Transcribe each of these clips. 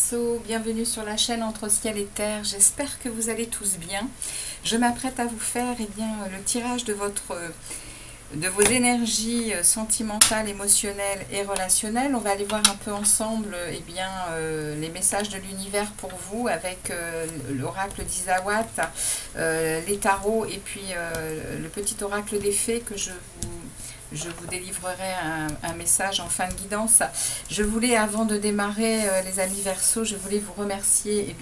Verseaux, bienvenue sur la chaîne Entre Ciel et Terre, j'espère que vous allez tous bien. Je m'apprête à vous faire le tirage de vos énergies sentimentales, émotionnelles et relationnelles. On va aller voir un peu ensemble les messages de l'univers pour vous avec l'oracle d'Isawat, les tarots et puis le petit oracle des fées que je vous délivrerai un message en fin de guidance. Je voulais, avant de démarrer, les amis Verseaux, je voulais vous remercier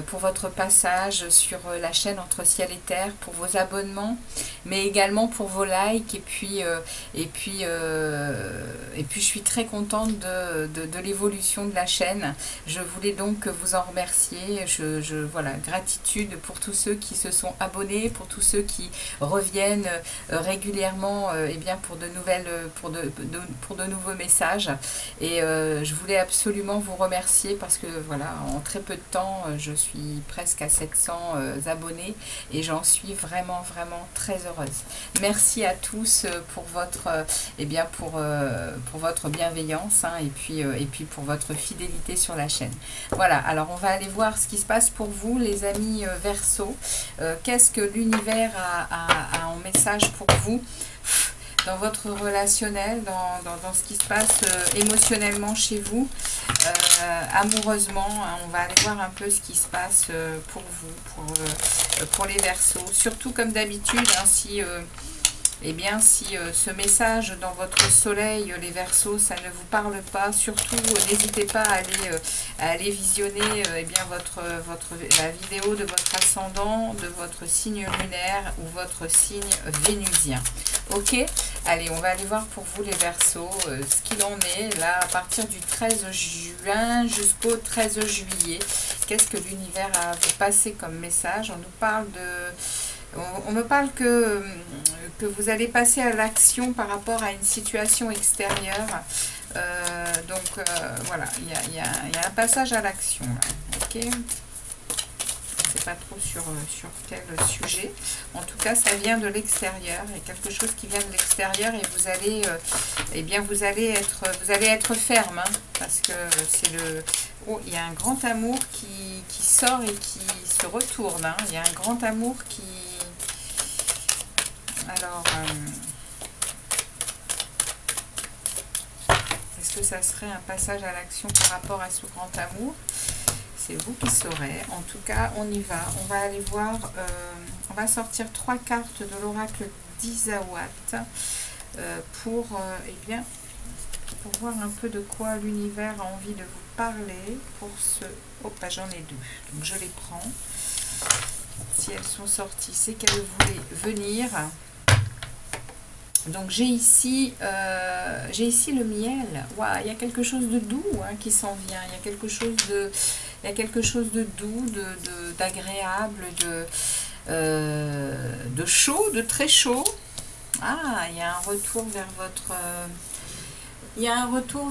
pour votre passage sur la chaîne Entre Ciel et Terre, pour vos abonnements, mais également pour vos likes. Et puis je suis très contente de l'évolution de la chaîne. Je voulais donc vous en remercier. Voilà, gratitude pour tous ceux qui se sont abonnés, pour tous ceux qui reviennent régulièrement pour de nouveaux messages, et je voulais absolument vous remercier parce que voilà, en très peu de temps je suis presque à 700 abonnés et j'en suis vraiment très heureuse. Merci à tous pour votre pour votre bienveillance, hein, et puis pour votre fidélité sur la chaîne. Voilà, alors on va aller voir ce qui se passe pour vous, les amis Verseaux. Qu'est-ce que l'univers a en message pour vous dans votre relationnel, dans ce qui se passe émotionnellement chez vous, amoureusement, hein. On va aller voir un peu ce qui se passe pour vous, pour les Verseaux. Surtout, comme d'habitude, hein, si ce message dans votre soleil, les Verseaux, ça ne vous parle pas, surtout n'hésitez pas à aller visionner la vidéo de votre ascendant, de votre signe lunaire ou votre signe vénusien. Ok, allez, on va aller voir pour vous les Verseaux ce qu'il en est là à partir du 13 juin jusqu'au 13 juillet. Qu'est-ce que l'univers a à vous passer comme message? On nous parle on me parle que vous allez passer à l'action par rapport à une situation extérieure. Voilà, il y a un passage à l'action. Ok, je ne sais pas trop sur quel sujet. En tout cas, ça vient de l'extérieur. Il y a quelque chose qui vient de l'extérieur et vous allez être ferme, hein, parce que c'est le... Oh, il y a un grand amour qui sort et qui se retourne. Hein. Il y a un grand amour qui... Alors, est-ce que ça serait un passage à l'action par rapport à ce grand amour? C'est vous qui saurez. En tout cas, on y va. On va aller voir, on va sortir 3 cartes de l'oracle d'Isawat pour voir un peu de quoi l'univers a envie de vous parler pour ce... Oh, bah, j'en ai 2. Donc, je les prends. Si elles sont sorties, c'est qu'elles voulaient venir. Donc j'ai ici le miel. Waouh, il y a quelque chose de doux, hein, qui s'en vient. Il y a quelque chose de doux, d'agréable, de chaud, de très chaud. Ah, il y a un retour vers votre... il y a un retour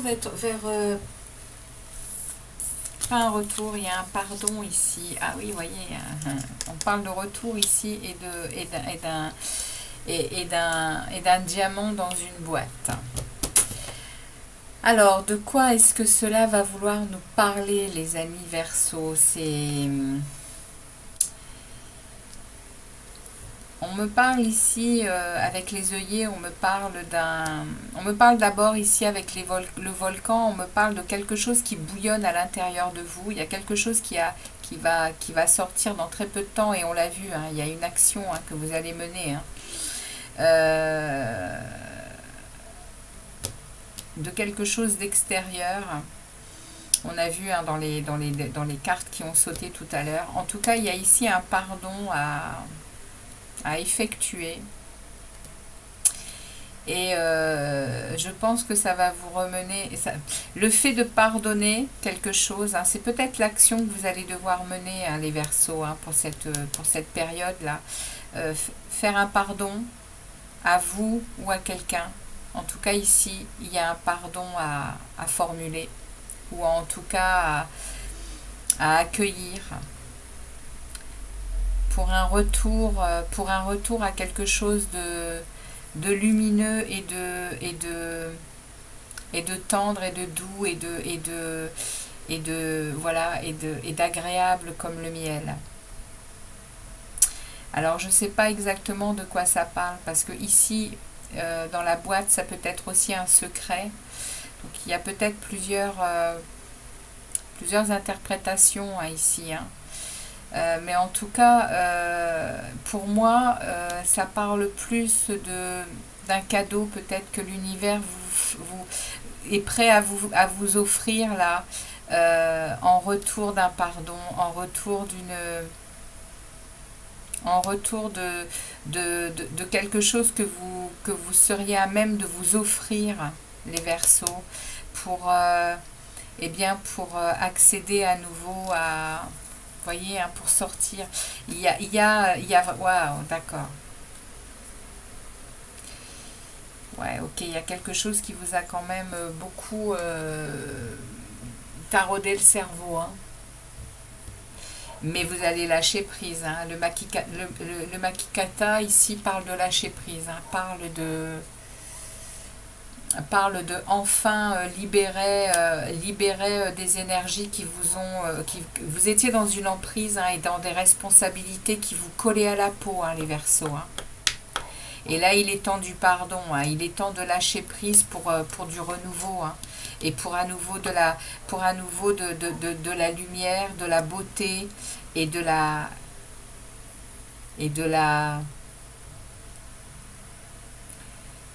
pas un retour, il y a un pardon ici. Ah oui, vous voyez, on parle de retour ici et d'un diamant dans une boîte. Alors, de quoi est-ce que cela va vouloir nous parler, les amis Verseaux? On me parle ici, avec les œillets, on me parle d'abord ici avec le volcan, on me parle de quelque chose qui bouillonne à l'intérieur de vous. Il y a quelque chose qui va sortir dans très peu de temps, et on l'a vu, hein, il y a une action, hein, que vous allez mener, hein. De quelque chose d'extérieur. On a vu, hein, dans les cartes qui ont sauté tout à l'heure. En tout cas, il y a ici un pardon à effectuer. Et je pense que ça va vous remener... le fait de pardonner quelque chose, hein, c'est peut-être l'action que vous allez devoir mener, hein, les Verseaux, hein, pour cette période-là. Faire un pardon à vous ou à quelqu'un. En tout cas, ici, il y a un pardon à formuler, ou en tout cas à accueillir, pour un retour à quelque chose de lumineux et de tendre et de doux voilà, et d'agréable comme le miel. Alors je ne sais pas exactement de quoi ça parle, parce que ici, dans la boîte, ça peut être aussi un secret. Donc il y a peut-être plusieurs interprétations hein, ici. Hein. Mais en tout cas, pour moi, ça parle plus d'un cadeau peut-être que l'univers est prêt à vous offrir là, en retour d'un pardon, en retour de quelque chose que vous seriez à même de vous offrir, les Verseaux, pour, pour accéder à nouveau à... Vous voyez, hein, pour sortir. Waouh, d'accord. Ouais, ok, il y a quelque chose qui vous a quand même beaucoup taraudé le cerveau, hein. Mais vous allez lâcher prise. Hein. Le Makikata ici parle de lâcher prise, hein. Parle de enfin libérer des énergies qui vous ont... vous étiez dans une emprise hein, et dans des responsabilités qui vous collaient à la peau, hein, les Verseaux. Hein. Et là, il est temps du pardon. Hein. Il est temps de lâcher prise pour du renouveau. Hein. Et pour à nouveau de la lumière, de la beauté et de la...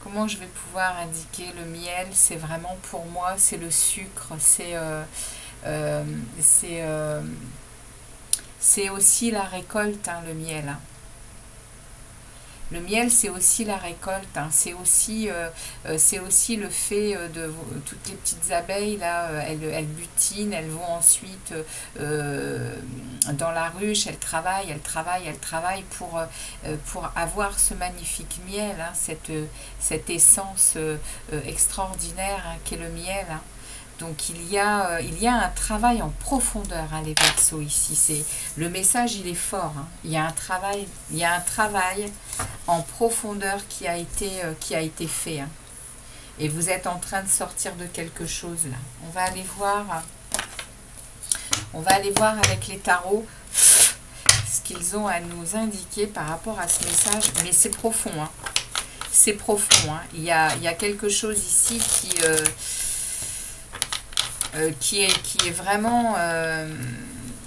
Comment je vais pouvoir indiquer le miel? C'est vraiment pour moi, c'est le sucre, c'est aussi la récolte, hein, le miel. Hein. Le miel, c'est aussi la récolte, hein. C'est aussi le fait de toutes les petites abeilles, là, elles butinent, elles vont ensuite dans la ruche, elles travaillent pour avoir ce magnifique miel, hein, cette essence extraordinaire hein, qu'est le miel. Hein. Donc il y a un travail en profondeur, hein, les Verseaux ici. Le message il est fort. Hein. Il y a un travail en profondeur qui a été fait. Hein. Et vous êtes en train de sortir de quelque chose là. On va aller voir avec les tarots ce qu'ils ont à nous indiquer par rapport à ce message. Mais c'est profond. Hein. C'est profond. Hein. Il y a quelque chose ici qui est vraiment...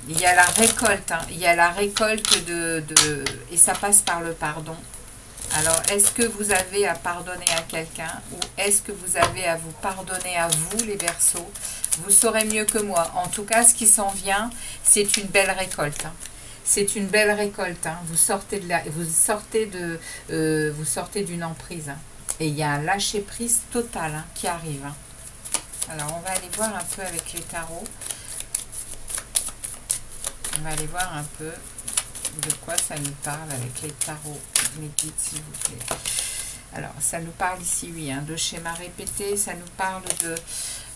il y a la récolte, hein, il y a la récolte et ça passe par le pardon. Alors, est-ce que vous avez à pardonner à quelqu'un ou est-ce que vous avez à vous pardonner à vous, les Verseaux? Vous saurez mieux que moi. En tout cas, ce qui s'en vient, c'est une belle récolte. Hein. C'est une belle récolte. Hein. Vous sortez d'une emprise. Hein. Et il y a un lâcher-prise total hein, qui arrive. Hein. Alors, on va aller voir un peu avec les tarots. On va aller voir un peu de quoi ça nous parle avec les tarots. Les guides, s'il vous plaît. Alors, ça nous parle ici, oui, hein, de schéma répété. Ça nous parle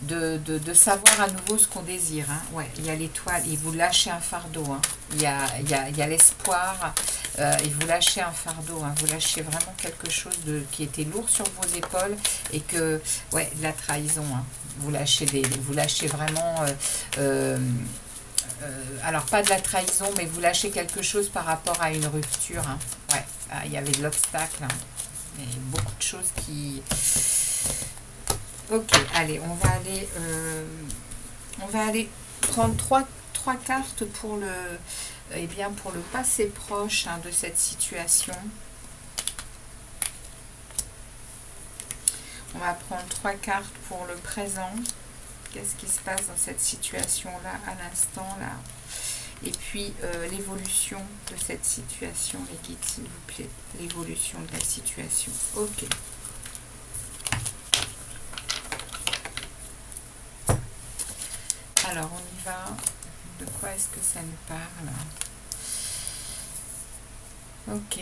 de savoir à nouveau ce qu'on désire. Hein. Ouais, il y a l'étoile. Et vous lâchez un fardeau. Hein. Il y a l'espoir. Et vous lâchez un fardeau. Hein. Vous lâchez vraiment quelque chose qui était lourd sur vos épaules. Et que, ouais, de la trahison. Hein. Vous lâchez vraiment... alors, pas de la trahison, mais vous lâchez quelque chose par rapport à une rupture. Hein. Ouais, il y avait de l'obstacle. Hein. Et beaucoup de choses qui... Ok, allez, on va aller prendre trois cartes pour pour le passé proche hein, de cette situation. On va prendre 3 cartes pour le présent. Qu'est-ce qui se passe dans cette situation-là, à l'instant, là? Et puis, l'évolution de cette situation, les guides, s'il vous plaît. L'évolution de la situation. Ok. Alors, on y va. De quoi est-ce que ça nous parle? Ok.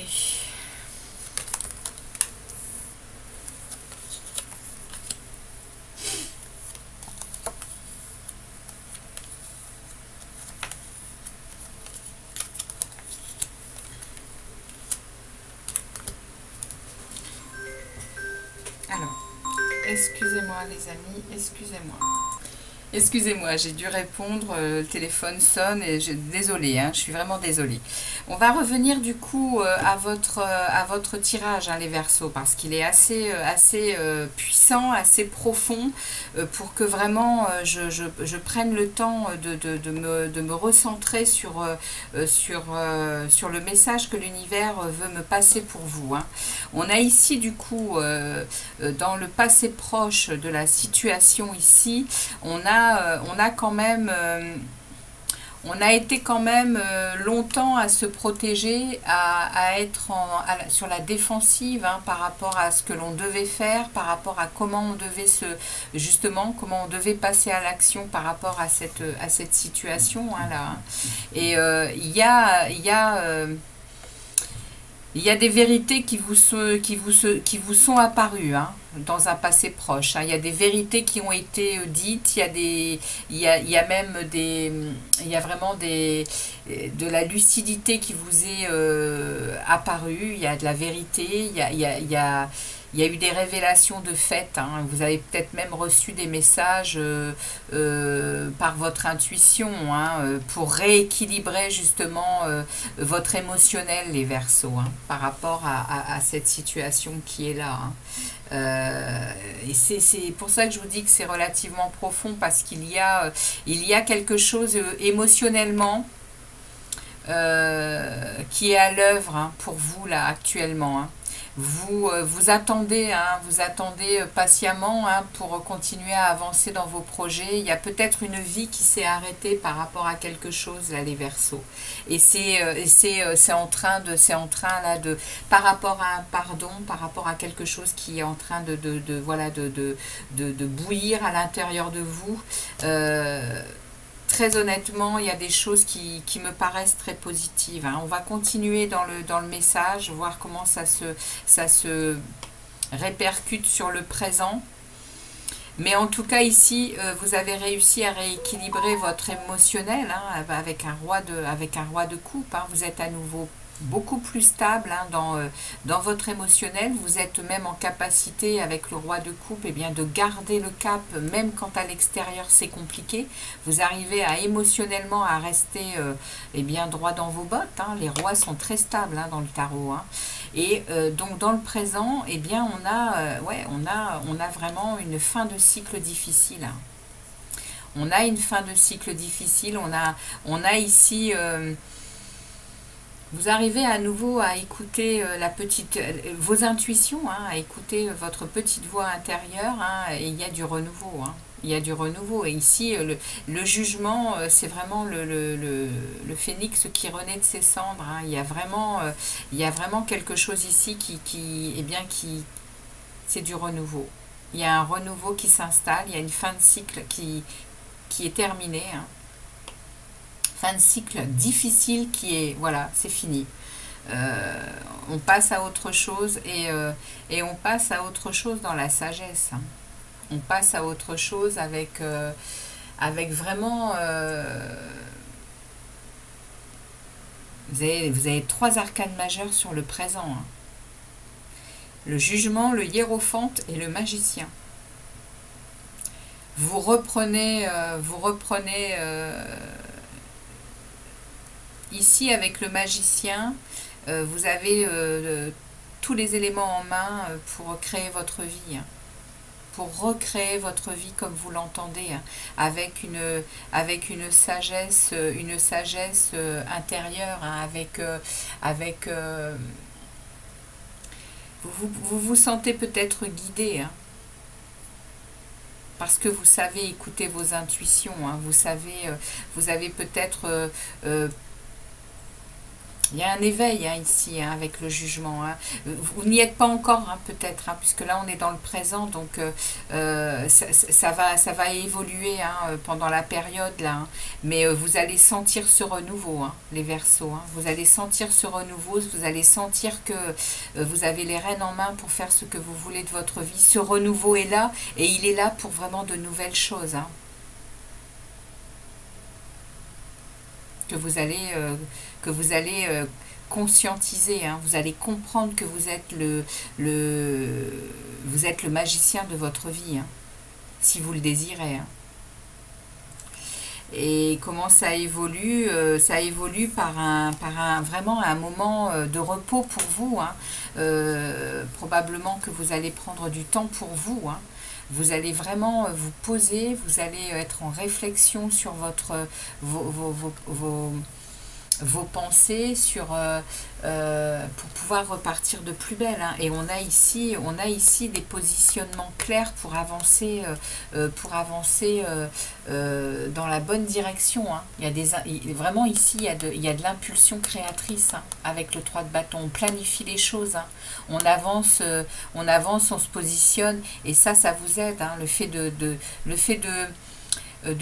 Alors, excusez-moi les amis, excusez-moi. Excusez-moi, j'ai dû répondre, le téléphone sonne et désolée, hein, je suis vraiment désolée. On va revenir du coup à votre tirage, hein, les Verseaux, parce qu'il est assez puissant, assez profond, pour que vraiment je prenne le temps de me recentrer sur le message que l'univers veut me passer pour vous, hein. On a ici du coup, dans le passé proche de la situation ici, on a quand même, on a été quand même longtemps à se protéger, à être sur la défensive, hein, par rapport à ce que l'on devait faire, par rapport à comment on devait justement, comment on devait passer à l'action par rapport à cette situation, hein, là, hein. Et il y a des vérités qui vous sont apparues, hein, dans un passé proche, hein. Il y a des vérités qui ont été dites, il y a même il y a vraiment de la lucidité qui vous est apparue, il y a de la vérité, il y a eu des révélations de fait, hein. Vous avez peut-être même reçu des messages par votre intuition, hein, pour rééquilibrer justement votre émotionnel, les Verseaux, hein, par rapport à cette situation qui est là, hein. Et c'est pour ça que je vous dis que c'est relativement profond, parce il y a quelque chose émotionnellement qui est à l'œuvre, hein, pour vous là actuellement, hein. Vous attendez patiemment, hein, pour continuer à avancer dans vos projets. Il y a peut-être une vie qui s'est arrêtée par rapport à quelque chose, là, les Verseaux. Et c'est en train là par rapport à un pardon, par rapport à quelque chose qui est en train voilà, de bouillir à l'intérieur de vous. Très honnêtement, il y a des choses qui me paraissent très positives, hein. On va continuer dans le message, voir comment ça se répercute sur le présent. Mais en tout cas, ici, vous avez réussi à rééquilibrer votre émotionnel, hein, avec un roi de coupe, hein. Vous êtes à nouveau beaucoup plus stable, hein, dans votre émotionnel. Vous êtes même en capacité, avec le roi de coupe, eh bien, de garder le cap, même quand à l'extérieur c'est compliqué. Vous arrivez émotionnellement à rester eh bien, droit dans vos bottes, hein. Les rois sont très stables, hein, dans le tarot, hein. Et donc dans le présent, eh bien, on a vraiment une fin de cycle difficile, hein. On a une fin de cycle difficile. On a ici... vous arrivez à nouveau à écouter vos intuitions, hein, à écouter votre petite voix intérieure, hein, et il y a du renouveau, hein. Il y a du renouveau. Et ici, le jugement, c'est vraiment le phénix qui renaît de ses cendres, hein. Il y a vraiment quelque chose ici eh bien, c'est du renouveau. Il y a un renouveau qui s'installe, il y a une fin de cycle qui est terminée, hein. Fin de cycle difficile qui est, voilà, c'est fini. On passe à autre chose, et on passe à autre chose dans la sagesse, hein. On passe à autre chose avec vraiment... vous avez 3 arcanes majeures sur le présent, hein. Le jugement, le hiérophante et le magicien. Vous reprenez ici avec le magicien, vous avez tous les éléments en main pour créer votre vie, hein, pour recréer votre vie comme vous l'entendez, hein, avec une sagesse intérieure, hein, vous vous sentez peut-être guidé, hein, parce que vous savez écouter vos intuitions, hein, vous avez peut-être... il y a un éveil, hein, ici, hein, avec le jugement, hein. Vous n'y êtes pas encore, hein, peut-être, hein, puisque là on est dans le présent, donc ça va évoluer, hein, pendant la période là, hein. Mais vous allez sentir ce renouveau, hein, les Verseaux, hein. Vous allez sentir ce renouveau, vous allez sentir que vous avez les rênes en main pour faire ce que vous voulez de votre vie. Ce renouveau est là, et il est là pour vraiment de nouvelles choses, hein, que vous allez conscientiser, hein. Vous allez comprendre que vous êtes vous êtes le magicien de votre vie, hein, si vous le désirez, hein. Et comment ça évolue vraiment un moment de repos pour vous, hein. Probablement que vous allez prendre du temps pour vous, hein. Vous allez vraiment vous poser, vous allez être en réflexion sur vos pensées pour pouvoir repartir de plus belle, hein. Et on a ici des positionnements clairs pour avancer dans la bonne direction, hein. Vraiment ici il y a de l'impulsion créatrice, hein, avec le 3 de bâton. On planifie les choses, hein. On avance, on se positionne, et ça vous aide, hein, le fait de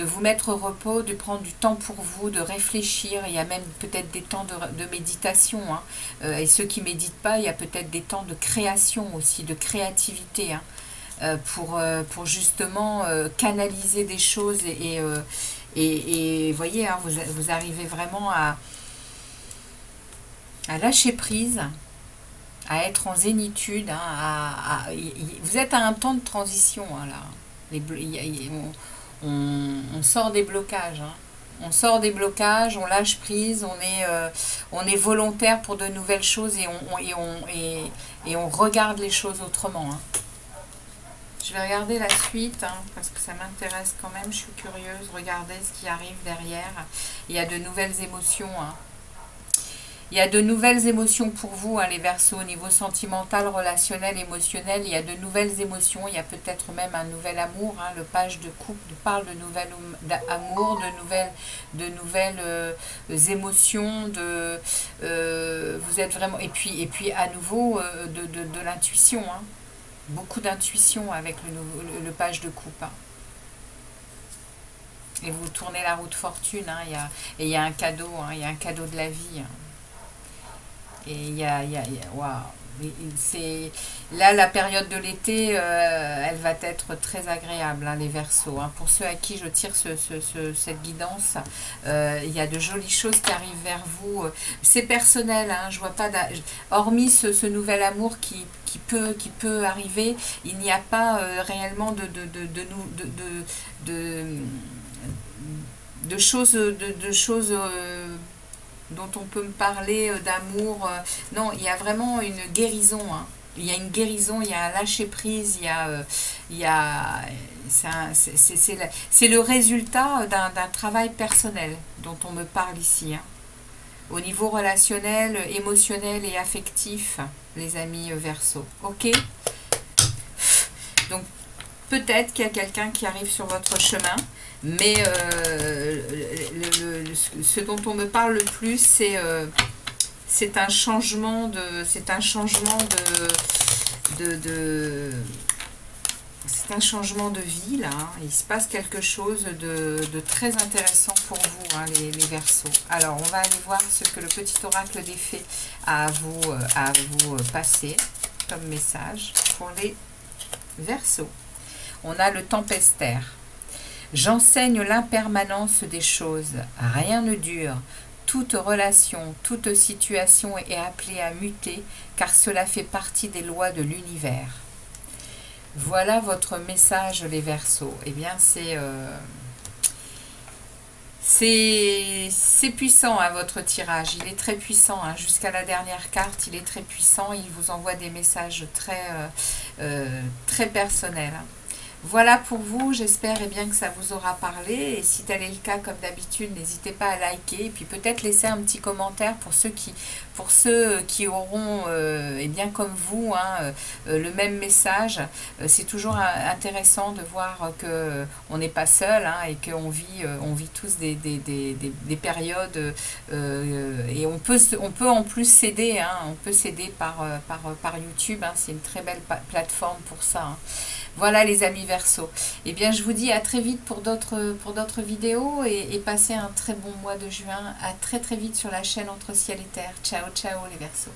vous mettre au repos, de prendre du temps pour vous, de réfléchir. Il y a même peut-être des temps de méditation, hein. Et ceux qui ne méditent pas, il y a peut-être des temps de création aussi, de créativité, hein, pour justement canaliser des choses et voyez, hein, vous arrivez vraiment à lâcher prise, à être en zénitude, hein, vous êtes à un temps de transition, hein, là. On sort des blocages, hein. On sort des blocages, on lâche prise, on est volontaire pour de nouvelles choses, et on regarde les choses autrement, hein. Je vais regarder la suite, hein, parce que ça m'intéresse quand même, je suis curieuse. Regardez ce qui arrive derrière. Il y a de nouvelles émotions, hein. Il y a de nouvelles émotions pour vous, hein, les Verseaux, au niveau sentimental, relationnel, émotionnel. Il y a de nouvelles émotions. Il y a peut-être même un nouvel amour, hein. Le page de coupe parle de nouvel amour, de nouvelles émotions. Vous êtes vraiment... Et puis à nouveau, de l'intuition, hein. Beaucoup d'intuition avec le page de coupe, hein. Et vous tournez la roue de fortune, hein. Il y a un cadeau, hein. Il y a un cadeau de la vie, hein. Et waouh, là, la période de l'été, elle va être très agréable, hein, les Verseaux, hein. Pour ceux à qui je tire cette guidance, il y a de jolies choses qui arrivent vers vous. C'est personnel, hein, je vois pas hormis ce nouvel amour qui peut arriver, il n'y a pas réellement de choses dont on peut me parler, d'amour. Non, il y a vraiment une guérison, hein. Il y a une guérison, il y a un lâcher-prise, c'est le résultat d'un travail personnel dont on me parle ici, hein. Au niveau relationnel, émotionnel et affectif, les amis Verseaux. Ok? Donc, peut-être qu'il y a quelqu'un qui arrive sur votre chemin, mais ce dont on me parle le plus, c'est un changement de vie, là, hein. Il se passe quelque chose de très intéressant pour vous, hein, les Verseaux. Alors, on va aller voir ce que le petit oracle des fées a à vous passer comme message pour les Verseaux. On a le tempestaire. J'enseigne l'impermanence des choses. Rien ne dure. Toute relation, toute situation est appelée à muter, car cela fait partie des lois de l'univers. Voilà votre message, les Verseaux. Eh bien, c'est puissant, hein, votre tirage. Il est très puissant, hein. Jusqu'à la dernière carte, il est très puissant. Il vous envoie des messages très personnels, hein. Voilà pour vous, j'espère bien que ça vous aura parlé, et si tel est le cas, comme d'habitude, n'hésitez pas à liker, et puis peut-être laisser un petit commentaire pour ceux qui auront, bien comme vous, hein, le même message. C'est toujours intéressant de voir qu'on n'est pas seul, hein, et qu'on vit tous des périodes, et on peut en plus s'aider, hein, on peut s'aider par YouTube, hein. C'est une très belle plateforme pour ça, hein. Voilà les amis Verseaux. Eh bien, je vous dis à très vite pour d'autres vidéos, et passez un très bon mois de juin. À très vite sur la chaîne Entre Ciel et Terre. Ciao, ciao les Verseaux.